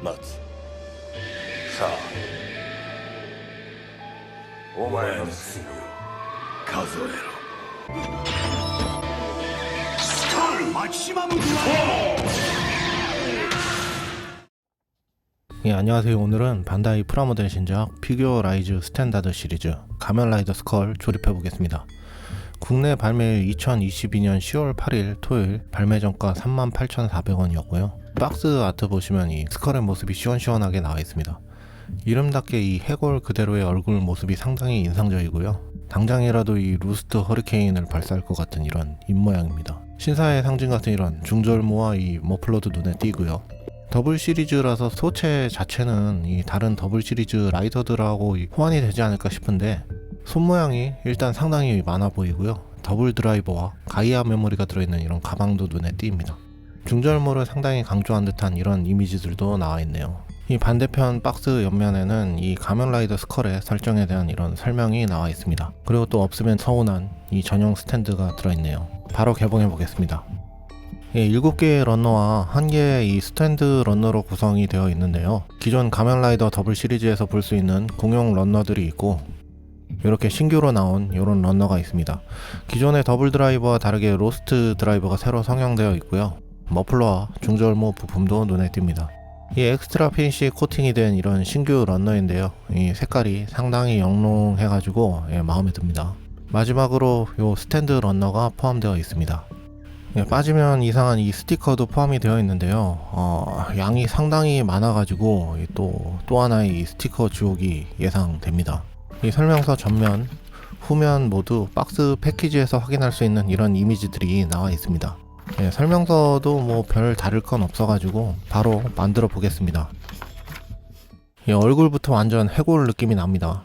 待つ。さあ、お前の罪を数えろ。スカルマキシマムグラ예, 안녕하세요. 오늘은 반다이 프라모델 신작 피규어 라이즈 스탠다드 시리즈 가면라이더 스컬 조립해보겠습니다. 국내 발매일 2022년 10월 8일 토요일, 발매 정가 38,400원이었고요. 박스 아트 보시면 이 스컬의 모습이 시원시원하게 나와 있습니다. 이름답게 이 해골 그대로의 얼굴 모습이 상당히 인상적이고요. 당장이라도 이 루스트 허리케인을 발사할 것 같은 이런 입모양입니다. 신사의 상징 같은 이런 중절모와 이 머플러도 눈에 띄고요. 더블 시리즈라서 소체 자체는 이 다른 더블 시리즈 라이더들하고 호환이 되지 않을까 싶은데, 손 모양이 일단 상당히 많아 보이고요. 더블 드라이버와 가이아 메모리가 들어있는 이런 가방도 눈에 띕니다. 중절모를 상당히 강조한 듯한 이런 이미지들도 나와 있네요. 이 반대편 박스 옆면에는 이 가면라이더 스컬의 설정에 대한 이런 설명이 나와 있습니다. 그리고 또 없으면 서운한 이 전용 스탠드가 들어있네요. 바로 개봉해 보겠습니다. 7개의 러너와 1개의 이 스탠드 러너로 구성이 되어 있는데요. 기존 가면라이더 더블 시리즈에서 볼 수 있는 공용 러너들이 있고, 이렇게 신규로 나온 이런 러너가 있습니다. 기존의 더블 드라이버와 다르게 로스트 드라이버가 새로 성형되어 있고요. 머플러와 중절모 부품도 눈에 띕니다. 이 엑스트라 피니시 코팅이 된 이런 신규 러너인데요. 이 색깔이 상당히 영롱해가지고 마음에 듭니다. 마지막으로 이 스탠드 러너가 포함되어 있습니다. 빠지면 이상한 이 스티커도 포함이 되어 있는데요. 양이 상당히 많아가지고 또 하나의 이 스티커 주옥이 예상됩니다. 이 설명서 전면, 후면 모두 박스 패키지에서 확인할 수 있는 이런 이미지들이 나와 있습니다. 설명서도 뭐 별 다를 건 없어가지고 바로 만들어 보겠습니다. 얼굴부터 완전 해골 느낌이 납니다.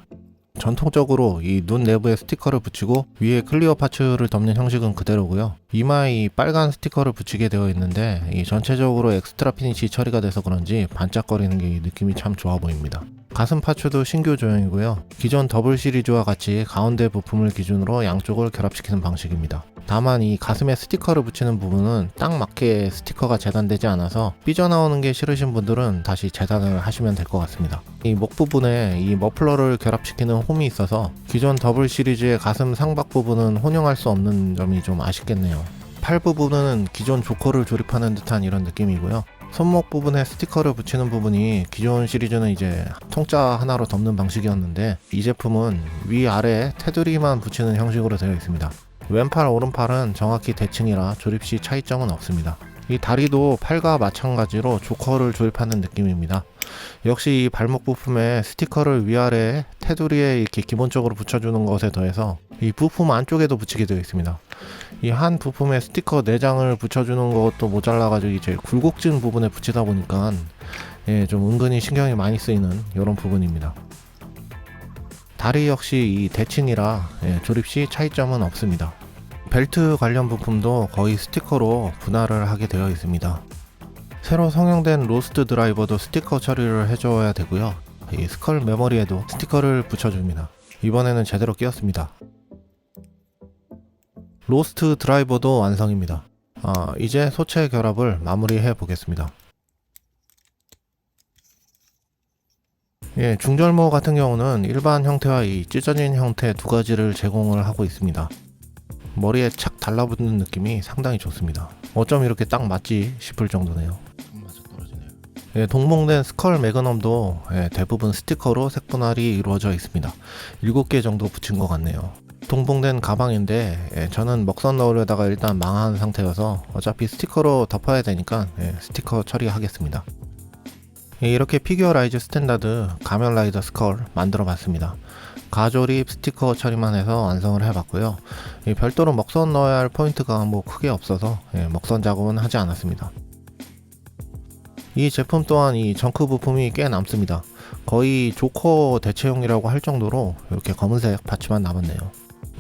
전통적으로 이 눈 내부에 스티커를 붙이고 위에 클리어 파츠를 덮는 형식은 그대로고요. 이마에 이 빨간 스티커를 붙이게 되어 있는데, 이 전체적으로 엑스트라 피니시 처리가 돼서 그런지 반짝거리는 게 느낌이 참 좋아 보입니다. 가슴 파츠도 신규 조형이고요. 기존 더블 시리즈와 같이 가운데 부품을 기준으로 양쪽을 결합시키는 방식입니다. 다만 이 가슴에 스티커를 붙이는 부분은 딱 맞게 스티커가 재단되지 않아서 삐져나오는 게 싫으신 분들은 다시 재단을 하시면 될 것 같습니다. 이 목 부분에 이 머플러를 결합시키는 홈이 있어서 기존 더블 시리즈의 가슴 상박 부분은 혼용할 수 없는 점이 좀 아쉽겠네요. 팔 부분은 기존 조커를 조립하는 듯한 이런 느낌이고요. 손목 부분에 스티커를 붙이는 부분이 기존 시리즈는 이제 통짜 하나로 덮는 방식이었는데, 이 제품은 위아래 테두리만 붙이는 형식으로 되어 있습니다. 왼팔 오른팔은 정확히 대칭이라 조립 시 차이점은 없습니다. 이 다리도 팔과 마찬가지로 조커를 조립하는 느낌입니다. 역시 이 발목 부품에 스티커를 위아래 테두리에 이렇게 기본적으로 붙여주는 것에 더해서 이 부품 안쪽에도 붙이게 되어 있습니다. 이 한 부품에 스티커 4장을 붙여주는 것도 모자라가지고 이제 굴곡진 부분에 붙이다 보니까 좀 은근히 신경이 많이 쓰이는 이런 부분입니다. 다리 역시 이 대칭이라 조립 시 차이점은 없습니다. 벨트 관련 부품도 거의 스티커로 분할을 하게 되어 있습니다. 새로 성형된 로스트 드라이버도 스티커 처리를 해줘야 되고요. 이 스컬 메모리에도 스티커를 붙여줍니다. 이번에는 제대로 끼웠습니다. 로스트 드라이버도 완성입니다. 이제 소체 결합을 마무리해 보겠습니다. 중절모 같은 경우는 일반 형태와 이 찢어진 형태 두 가지를 제공을 하고 있습니다. 머리에 착 달라붙는 느낌이 상당히 좋습니다. 어쩜 이렇게 딱 맞지 싶을 정도네요. 동봉된 스컬 매그넘도 대부분 스티커로 색분할이 이루어져 있습니다. 7개 정도 붙인 것 같네요. 동봉된 가방인데 저는 먹선 넣으려다가 일단 망한 상태여서 어차피 스티커로 덮어야 되니까 스티커 처리하겠습니다. 이렇게 피규어 라이즈 스탠다드 가면라이더 스컬 만들어 봤습니다. 가조립 스티커 처리만 해서 완성을 해봤고요. 별도로 먹선 넣어야 할 포인트가 뭐 크게 없어서 먹선 작업은 하지 않았습니다. 이 제품 또한 이 정크 부품이 꽤 남습니다. 거의 조커 대체용이라고 할 정도로 이렇게 검은색 파츠만 남았네요.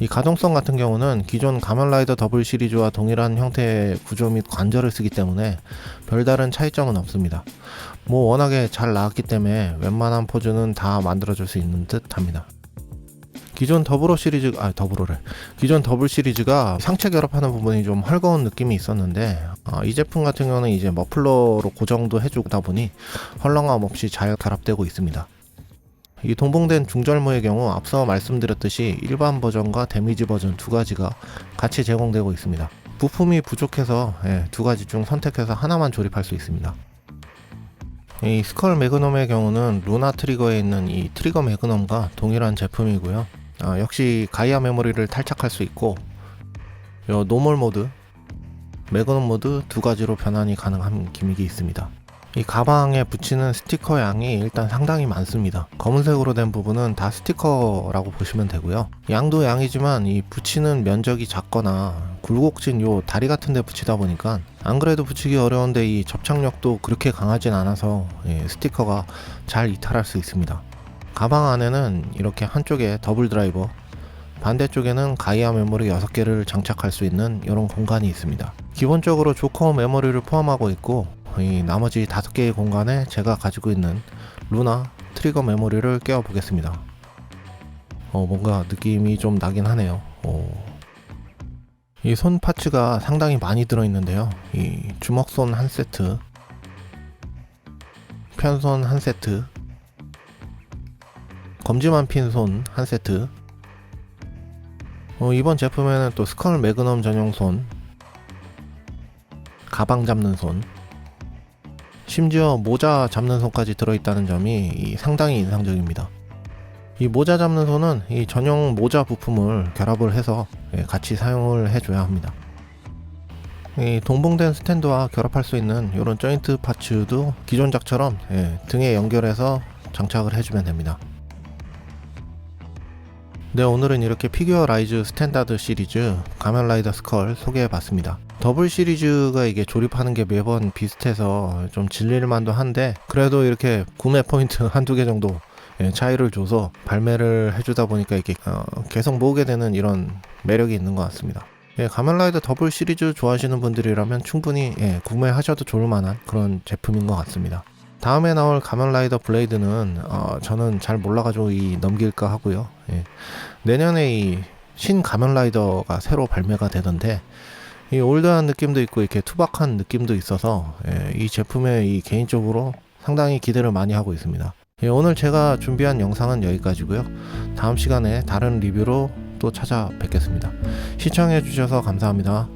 이 가동성 같은 경우는 기존 가면라이더 더블 시리즈와 동일한 형태의 구조 및 관절을 쓰기 때문에 별다른 차이점은 없습니다. 뭐 워낙에 잘 나왔기 때문에 웬만한 포즈는 다 만들어줄 수 있는 듯 합니다. 기존 더블 시리즈가 상체 결합하는 부분이 좀 헐거운 느낌이 있었는데 이 제품 같은 경우는 이제 머플러로 고정도 해주다 보니 헐렁함 없이 잘 결합되고 있습니다. 이 동봉된 중절모의 경우 앞서 말씀드렸듯이 일반 버전과 데미지 버전 두 가지가 같이 제공되고 있습니다. 부품이 부족해서 두 가지 중 선택해서 하나만 조립할 수 있습니다. 이 스컬 매그넘의 경우는 루나 트리거에 있는 이 트리거 매그넘과 동일한 제품이고요. 역시 가이아 메모리를 탈착할 수 있고 노멀 모드, 매그넘 모드 두 가지로 변환이 가능한 기믹이 있습니다. 이 가방에 붙이는 스티커 양이 일단 상당히 많습니다. 검은색으로 된 부분은 다 스티커라고 보시면 되고요. 양도 양이지만 이 붙이는 면적이 작거나 굴곡진 요 다리 같은 데 붙이다 보니까 안 그래도 붙이기 어려운데 이 접착력도 그렇게 강하진 않아서 스티커가 잘 이탈할 수 있습니다. 가방 안에는 이렇게 한쪽에 더블 드라이버, 반대쪽에는 가이아 메모리 6개를 장착할 수 있는 이런 공간이 있습니다. 기본적으로 조커 메모리를 포함하고 있고 이 나머지 5개의 공간에 제가 가지고 있는 루나 트리거 메모리를 끼워 보겠습니다. 뭔가 느낌이 좀 나긴 하네요. 이 손 파츠가 상당히 많이 들어있는데요. 이 주먹손 한 세트, 편손 한 세트, 검지만 핀 손 한 세트, 이번 제품에는 또 스컬 매그넘 전용 손, 가방 잡는 손, 심지어 모자 잡는 손까지 들어있다는 점이 상당히 인상적입니다. 이 모자 잡는 손은 이 전용 모자 부품을 결합을 해서 같이 사용을 해줘야 합니다. 이 동봉된 스탠드와 결합할 수 있는 이런 조인트 파츠도 기존 작처럼 등에 연결해서 장착을 해주면 됩니다. 네, 오늘은 이렇게 피규어 라이즈 스탠다드 시리즈 가면라이더 스컬 소개해봤습니다. 더블 시리즈가 이게 조립하는 게 매번 비슷해서 좀 질릴만도 한데 그래도 이렇게 구매 포인트 한두 개 정도 차이를 줘서 발매를 해주다 보니까 이렇게 계속 모으게 되는 이런 매력이 있는 것 같습니다. 가면라이더 더블 시리즈 좋아하시는 분들이라면 충분히 구매하셔도 좋을 만한 그런 제품인 것 같습니다. 다음에 나올 가면라이더 블레이드는 저는 잘 몰라가지고 넘길까 하고요. 내년에 이 신 가면라이더가 새로 발매가 되던데 이 올드한 느낌도 있고 이렇게 투박한 느낌도 있어서 이 제품에 개인적으로 상당히 기대를 많이 하고 있습니다. 오늘 제가 준비한 영상은 여기까지고요. 다음 시간에 다른 리뷰로 또 찾아뵙겠습니다. 시청해 주셔서 감사합니다.